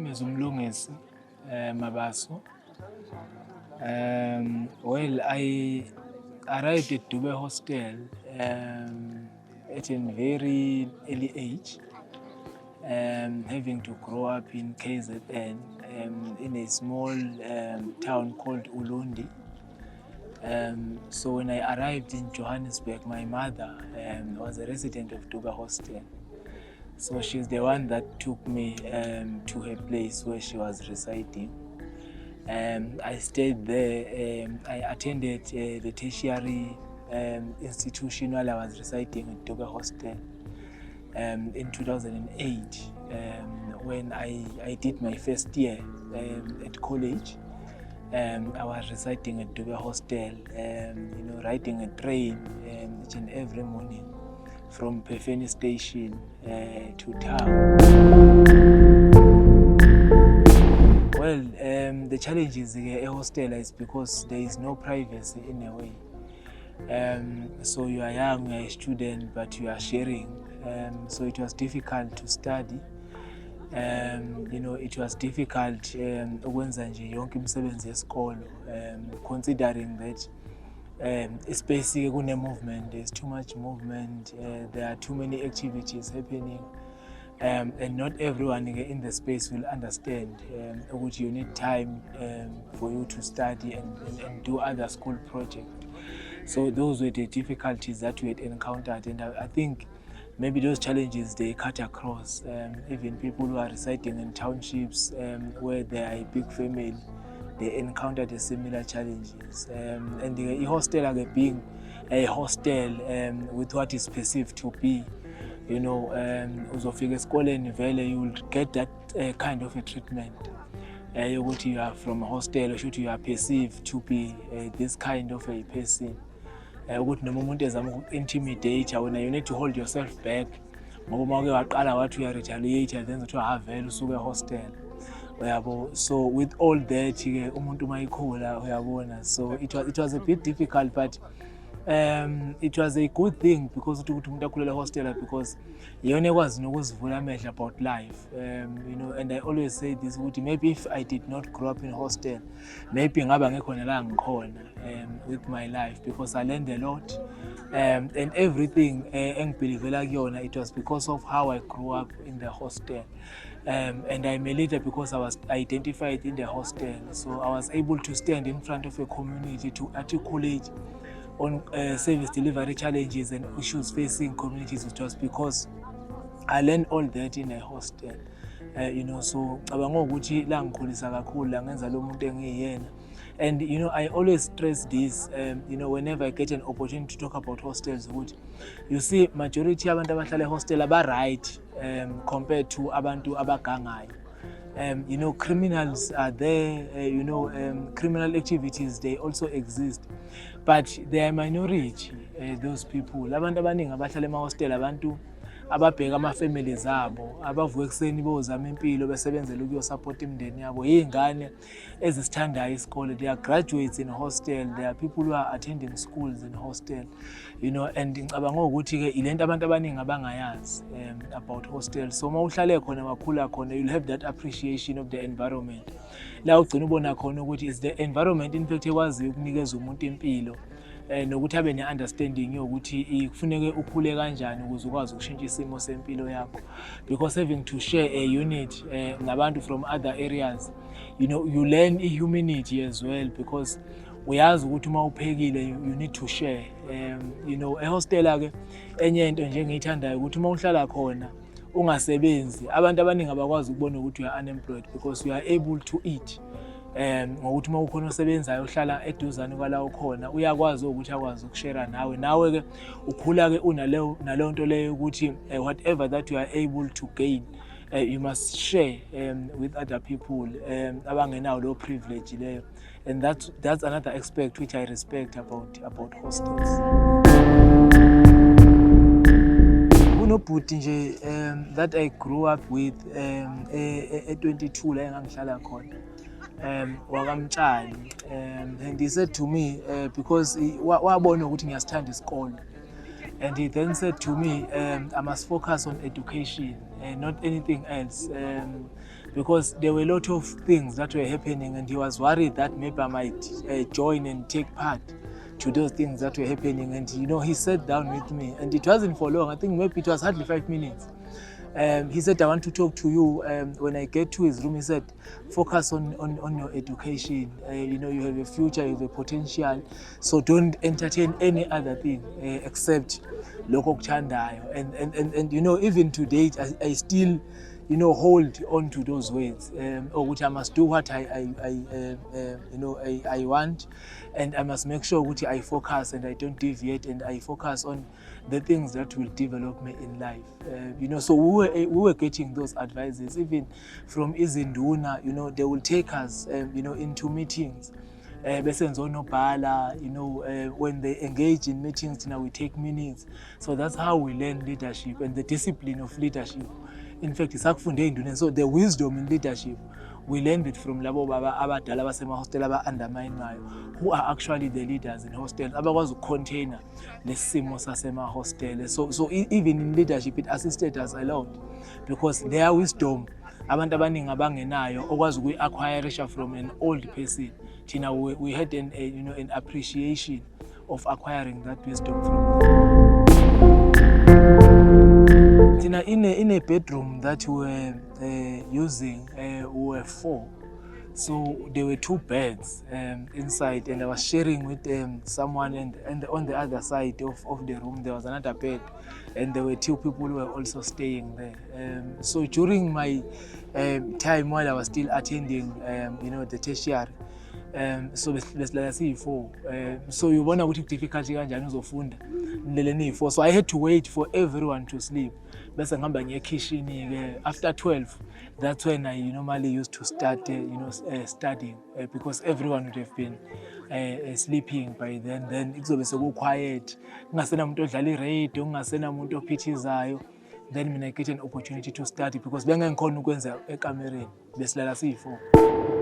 is Mlungisi Mabaso. Well, I arrived at Dube Hostel at a very early age, having to grow up in KZN in a small town called Ulundi. So when I arrived in Johannesburg, my mother was a resident of Dube Hostel. So she's the one that took me to her place where she was residing. I stayed there. I attended the tertiary institution while I was residing at Dube Hostel in 2008 when I did my first year at college. I was residing at Dube Hostel, riding a train each and every morning from Pefeni station to town. Well, the challenges at a hostel is because there is no privacy in a way. So you are young, you are a student, but you are sharing. So it was difficult to study. It was difficult ukwenza nje yonke imisebenzi yesikolo, considering that especially kune movement, there's too much movement, there are too many activities happening, and not everyone in the space will understand which you need time for you to study and do other school projects. So those were the difficulties that we had encountered, and I think maybe those challenges they cut across. Even people who are residing in townships where there are a big family, they encounter the similar challenges. And the hostel being a hostel with what is perceived to be, uzofika esikoleni vele you will get that kind of a treatment. You are from a hostel, or you are perceived to be this kind of a person. Intimidate, you need to hold yourself back. You are retaliate, then to have a hostel. So with all that, so it was a bit difficult, but it was a good thing because hostel because you only was about life. And I always say this, maybe if I did not grow up in a hostel, maybe with my life, because I learned a lot, and everything it was because of how I grew up in the hostel. And I'm a leader because I was identified in the hostel, so I was able to stand in front of a community to articulate on service delivery challenges and issues facing communities. It was because I learned all that in a hostel. So and I always stress this, whenever I get an opportunity to talk about hostels, you see majority abantu abahlala hostel aba right compared to abantu abagangayo. Criminals are there, criminal activities, they also exist, but they are minority, those people. Abantu abaningi abahlala ema-hostel abantu ababheka ama-families abo, abavuka ekuseni bozama impilo besebenzela ukuyosupport imindeni yabo, yingane ezisithandayo isikole. They are graduates in hostel, there are people who are attending schools in hostel, and ngicabanga ukuthi-ke ilento abantu abaningi abangayazi about hostels. So uma uhlale khona wakhula khona, you'll have that appreciation of the environment. La ugcina ubona khona ukuthi is the environment in fact ekwaziyo ukunikeza umuntu impilo, nokuthi abe ne-understanding yokuthi kufuneke ukhule kanjani ukuze ukwazi ukushintsha isimo sempilo yakho, because having to share a unit nabantu from other areas, you learn humanity as well, because uyazi ukuthi uma uphekile you need to share. Ehostela-ke enye into nje engiyithandayo ukuthi uma uhlala khona ungasebenzi, abantu abaningi abakwazi ukubona ukuthi you are unemployed because you are able to eat. Ngokuthi uma ukhona osebenzayo uhlala eduzane kwala ukhona, uyakwazi ukuthi akwazi ukushare nawe-ke ukhula-ke unaleyo nto leyo ukuthi whatever that you are able to gain, you must share with other people abangenawo lo privilege leyo. And that's another aspect which I respect about hostels. Kunobhuti nje that I grew up with at 22 la engangihlala khona, wakamtshani, and he said to me because wabona ukuthi ngiyasithanda isikolo, And he then said to me, I must focus on education and not anything else, because there were a lot of things that were happening, and he was worried that maybe I might join and take part to those things that were happening. And he sat down with me, and it wasn't for long. I think maybe it was hardly 5 minutes. He said, I want to talk to you. When I get to his room, he said, focus on your education. You have a future, you have a potential, so don't entertain any other thing except lokho okuthandayo. And even to date, I still hold on to those words, which I must do what I want, and I must make sure which I focus and I don't deviate, and I focus on the things that will develop me in life. So we were getting those advices even from izinduna. They will take us into meetings. Besenza onobhala, when they engage in meetings, we take minutes. So that's how we learn leadership and the discipline of leadership. In fact, isakufunde enduneni. So the wisdom in leadership, we learned it from labo baba abadala basema-hostel aba-underminewayo, who are actually the leaders in hostels, abakwazi ukucontainer lesimo sasema-hostel. So even in leadership, it assisted us a lot, because their wisdom abantu abaningi abangenayo okwazi ukuyi-acquire from an old person. We had an appreciation of acquiring that wisdom from them. In a bedroom that we were using, we were 4. So there were 2 beds inside, and I was sharing with someone, and on the other side of the room there was another bed, and there were 2 people who were also staying there. So during my time while I was still attending the tertiary, so besilala siyi-4, so yubona ukuthi difficulty kanjani uzofunda nilele niyi-4. So I had to wait for everyone to sleep, bese ngihamba ngiye ekitchen-ke. After 12, that's when I normally used to start studying, because everyone would have been sleeping by then kuzobe seku-quiet, kungasenamuntu odlala i-radio, kungasenamuntu ophithizayo. Then mina I get an opportunity to study, because bengeke ngikhona ukwenza ekamereni, besilala siyi-4.